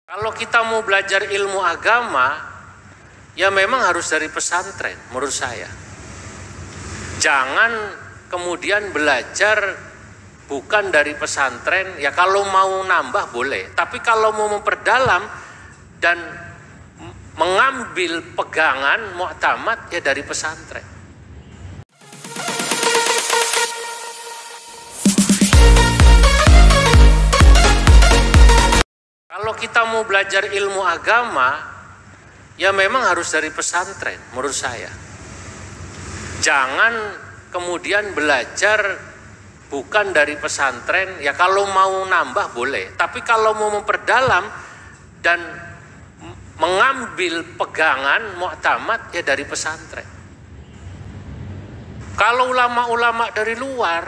Kalau kita mau belajar ilmu agama, ya memang harus dari pesantren menurut saya. Jangan kemudian belajar bukan dari pesantren, ya kalau mau nambah boleh. Tapi kalau mau memperdalam dan mengambil pegangan mu'tamad, ya dari pesantren. Kalau kita mau belajar ilmu agama, ya memang harus dari pesantren menurut saya. Jangan kemudian belajar bukan dari pesantren, ya kalau mau nambah boleh. Tapi kalau mau memperdalam dan mengambil pegangan mu'tamad, ya dari pesantren. Kalau ulama-ulama dari luar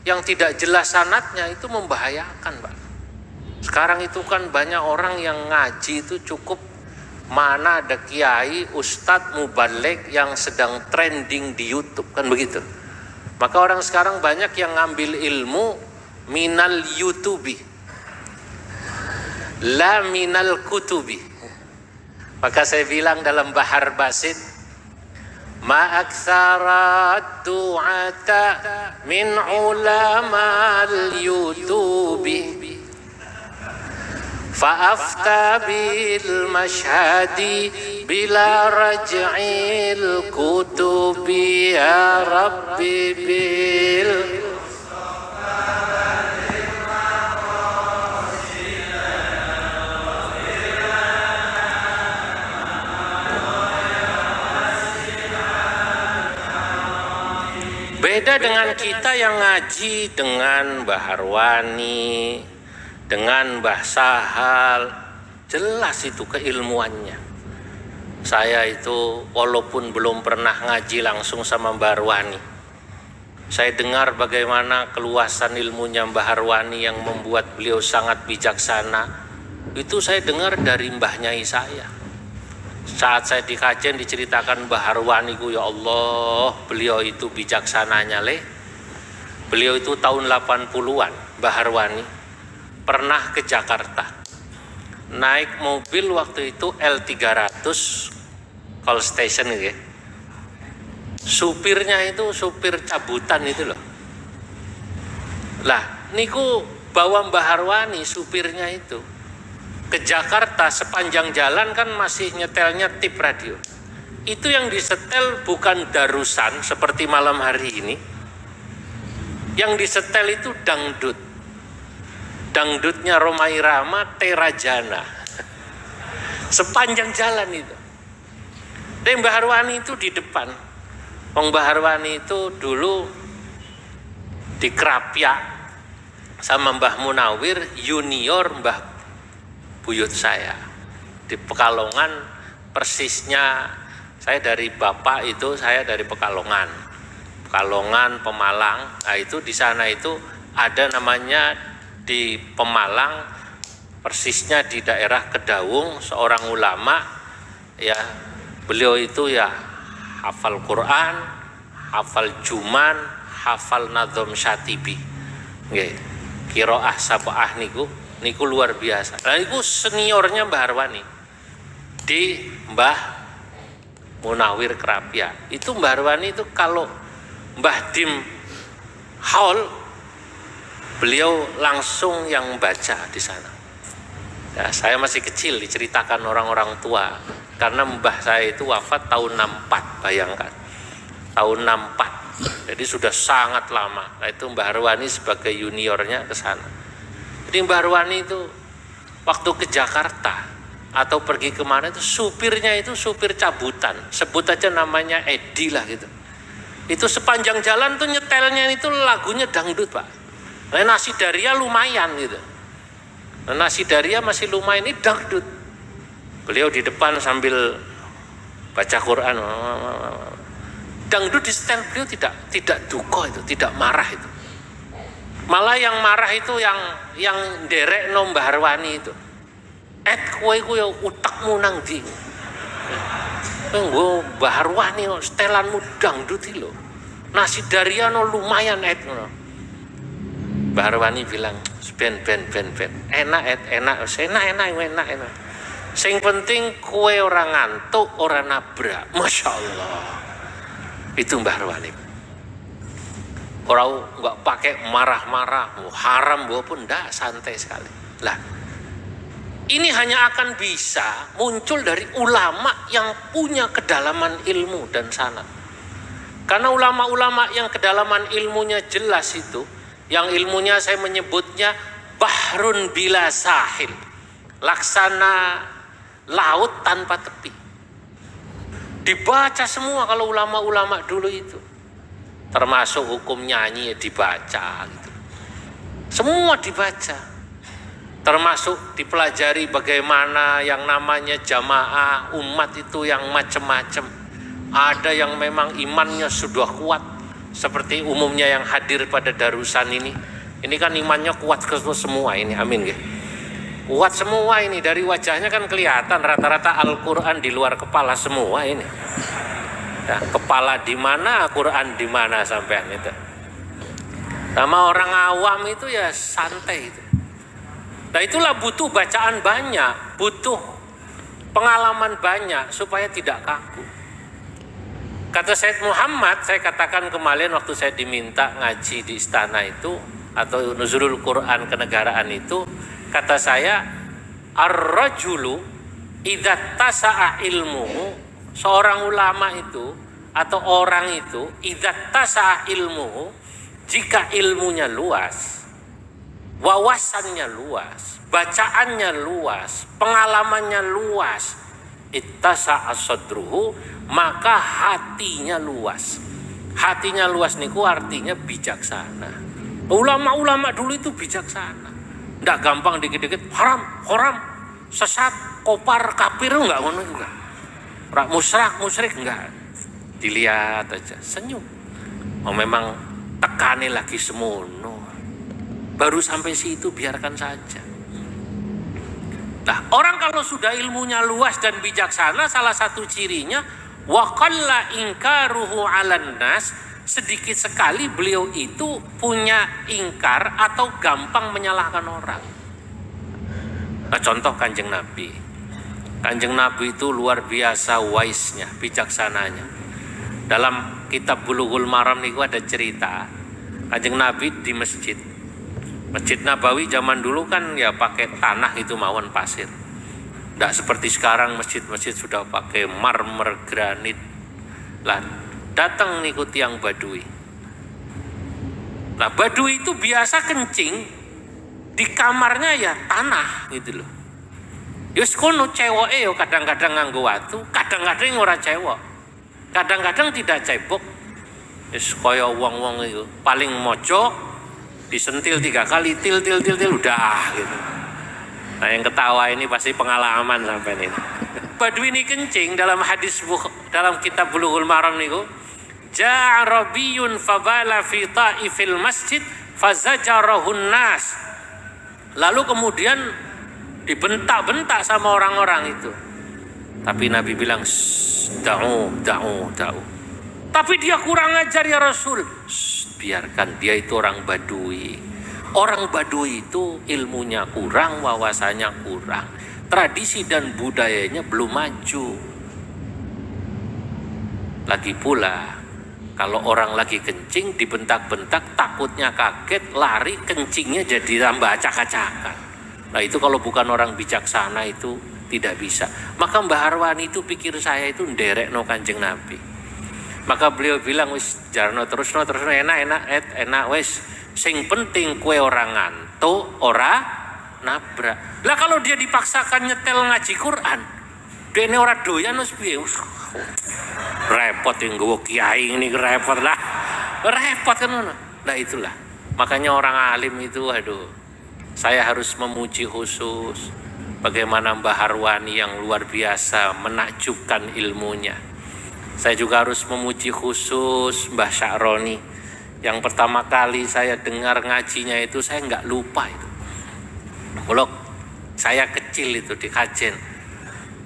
yang tidak jelas sanadnya, itu membahayakan, Pak. Sekarang itu kan banyak orang yang ngaji itu cukup mana ada kiai, ustadz, mubaligh yang sedang trending di YouTube, kan begitu. Maka orang sekarang banyak yang ngambil ilmu minal YouTubi, la minal kutubi. Maka saya bilang dalam Bahar Basit, ma aktsara du'ata min ulamal YouTubi fa'afta bil mashhadi bila raj'il kutubi ya rabbi bil. Beda dengan kita yang ngaji dengan Mbah Harwani, dengan Mbah Sahal, jelas itu keilmuannya. Saya itu walaupun belum pernah ngaji langsung sama Mbah Harwani, saya dengar bagaimana keluasan ilmunya Mbah Harwani yang membuat beliau sangat bijaksana. Itu saya dengar dari Mbah Nyai saya. Saat saya di kajian diceritakan Mbah Harwani, ya Allah, beliau itu bijaksananya leh. Beliau itu tahun 80-an, Mbah Harwani pernah ke Jakarta, naik mobil waktu itu L300 call station gitu ya. Supirnya itu supir cabutan itu loh. Lah niku bawa Mbah Harwani supirnya itu ke Jakarta, sepanjang jalan kan masih nyetelnya tip radio. Itu yang disetel bukan darusan seperti malam hari ini. Yang disetel itu dangdut. Dangdutnya Rhoma Irama, Terajana. Sepanjang jalan itu. Dan Mbah Harwani itu di depan. Mbah Harwani itu dulu di Krapyak sama Mbah Munawir, junior Mbah buyut saya. Di Pekalongan, persisnya saya dari bapak itu, saya dari Pekalongan. Pekalongan, Pemalang. Nah itu di sana itu ada namanya di Pemalang, persisnya di daerah Kedaung, seorang ulama, ya beliau itu ya hafal Quran, hafal Juman, hafal Nadhom Syatibi, Qiraah Sab'ah niku luar biasa. Nah niku seniornya Mbah Harwani di Mbah Munawir Krapyak. Itu Mbah Harwani itu kalau Mbah Dim haul, beliau langsung yang baca di sana. Ya, saya masih kecil diceritakan orang-orang tua, karena mbah saya itu wafat tahun 64, bayangkan. Tahun 64. Jadi sudah sangat lama. Nah, itu Mbah Harwani sebagai juniornya ke sana. Jadi Mbah Harwani itu waktu ke Jakarta atau pergi kemana itu supirnya itu supir cabutan. Sebut aja namanya Edi lah gitu. Itu sepanjang jalan tuh nyetelnya itu lagunya dangdut, Pak. Nah, nasi daria lumayan gitu. Nah, nasi daria masih lumayan, ini dangdut. Beliau di depan sambil baca Quran. Dangdut di setel beliau tidak duko itu, tidak marah itu. Malah yang marah itu yang derek Mbah Harwani itu. Kowe ya utakmu nang ndi? Nggo Mbah Harwani setelanmu dangdut iki lho. Nasi daria no lumayan ngono. Mbah Harwani bilang, ben, enak. Sing penting kue orang ngantuk, orang nabrak. Masya Allah. Itu Mbah Harwani. Orang nggak pakai marah-marah, haram pun enggak, santai sekali. Lah, ini hanya akan bisa muncul dari ulama yang punya kedalaman ilmu dan sanad. Karena ulama-ulama yang kedalaman ilmunya jelas itu, yang ilmunya saya menyebutnya bahrun bila sahil, laksana laut tanpa tepi. Dibaca semua kalau ulama-ulama dulu itu. Termasuk hukum nyanyi ya dibaca gitu. Semua dibaca. Termasuk dipelajari bagaimana yang namanya jamaah umat itu yang macam-macam. Ada yang memang imannya sudah kuat, seperti umumnya yang hadir pada darusan ini. Ini kan imannya kuat semua ini, amin ya. Kuat semua ini, dari wajahnya kan kelihatan rata-rata Al-Quran di luar kepala semua ini. Nah, kepala di mana, Quran di mana sampean itu. Sama orang awam itu ya santai itu. Nah itulah butuh bacaan banyak, butuh pengalaman banyak supaya tidak kaku. Kata Said Muhammad, saya katakan kemarin waktu saya diminta ngaji di istana itu atau nuzulul Quran kenegaraan itu, kata saya, ar-rajulu idza tasa'a ilmuhu, seorang ulama itu atau orang itu idza tasa'a ilmuhu, jika ilmunya luas, wawasannya luas, bacaannya luas, pengalamannya luas, ittasa'a sadruhu, maka hatinya luas. Hatinya luas niku artinya bijaksana. Ulama-ulama dulu itu bijaksana. Nggak gampang dikit-dikit haram, sesat, kopar, kafir, enggak ngono juga. Musyrik enggak. Dilihat aja, senyum. Oh memang tekani lagi semono. Baru sampai situ biarkan saja. Nah, orang kalau sudah ilmunya luas dan bijaksana, salah satu cirinya wa qalla inkaruhu 'alan nas, sedikit sekali beliau itu punya ingkar atau gampang menyalahkan orang. Nah, contoh Kanjeng Nabi. Kanjeng Nabi itu luar biasa wise-nya, bijaksananya. Dalam kitab Bulughul Maram itu ada cerita Kanjeng Nabi di masjid. Masjid Nabawi zaman dulu kan ya pakai tanah itu mawon pasir. Tidak seperti sekarang masjid-masjid sudah pakai marmer, granit. Lah, datang niku tiang Badui. Nah, Badui itu biasa kencing di kamarnya ya tanah gitu loh. Yus kono cewoke yo kadang-kadang nganggo watu, kadang-kadang ora cewok. Kadang-kadang tidak cebok. Yus kaya wong-wong itu paling mojok disentil 3 kali til udah gitu. Nah, yang ketawa ini pasti pengalaman sampai ini. Badui ini kencing dalam hadis dalam kitab Bulughul Maram niku. Ja'a rabiyyun fabala fi ta'ifil masjid fazajarahun nas. Lalu kemudian dibentak-bentak sama orang-orang itu. Tapi Nabi bilang, da'u. Tapi dia kurang ajar ya Rasul. Biarkan, dia itu orang Badui. Orang Badui itu ilmunya kurang, wawasannya kurang. Tradisi dan budayanya belum maju. Lagi pula, kalau orang lagi kencing dibentak-bentak, takutnya kaget, lari, kencingnya jadi tambah acak-acakan. Nah itu kalau bukan orang bijaksana itu tidak bisa. Maka Mbah Harwani itu pikir saya itu nderekno Kanjeng Nabi. Maka beliau bilang wis jarno terus enak wis. Sing penting kue orang ngantuk, ora nabrak. Lah kalau dia dipaksakan nyetel ngaji Quran, dene ora doyan wis piye? Repot yang gue kiai ini repot lah. Repot kan ngono. Nah itulah. Makanya orang alim itu aduh. Saya harus memuji khusus bagaimana Mbah Harwani yang luar biasa menakjubkan ilmunya. Saya juga harus memuji khusus Mbah Sya'roni yang pertama kali saya dengar ngajinya itu saya nggak lupa itu. Kalau saya kecil itu di Kajen,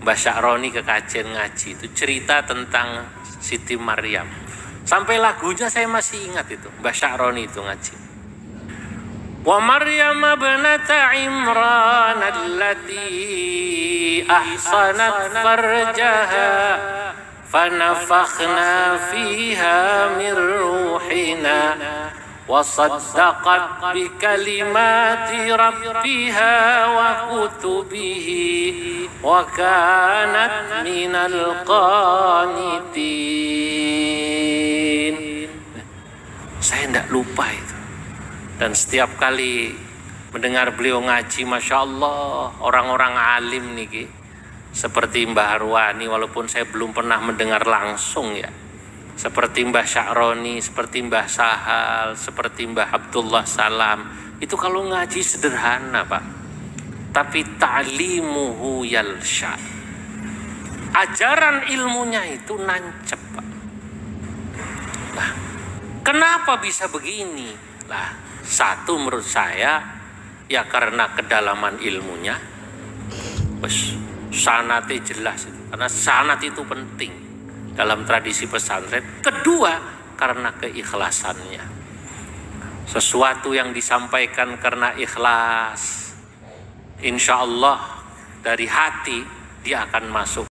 Mbah Sya'roni ke Kajen ngaji itu cerita tentang Siti Maryam. Sampai lagunya saya masih ingat itu, Mbah Sya'roni itu ngaji. Wa Maryam ibnata Imran allati ahsanat farjaha fanafakhna fiha min ruhina wa saddaqat bi kalimati rabbiha wa kutubihi wa kanat minal qanitin. Saya tidak lupa itu. Dan setiap kali mendengar beliau ngaji, Masya Allah, orang-orang alim nih, seperti Mbah Arwani, walaupun saya belum pernah mendengar langsung ya, seperti Mbah Sya'roni, seperti Mbah Sahal, seperti Mbah Abdullah Salam, itu kalau ngaji sederhana Pak, tapi ta'limuhu yalsha, ajaran ilmunya itu nancep Pak. Nah, kenapa bisa begini? Lah, satu menurut saya ya karena kedalaman ilmunya, sanatnya jelas itu, karena sanat itu penting dalam tradisi pesantren. Kedua, karena keikhlasannya, sesuatu yang disampaikan karena ikhlas, insya Allah dari hati dia akan masuk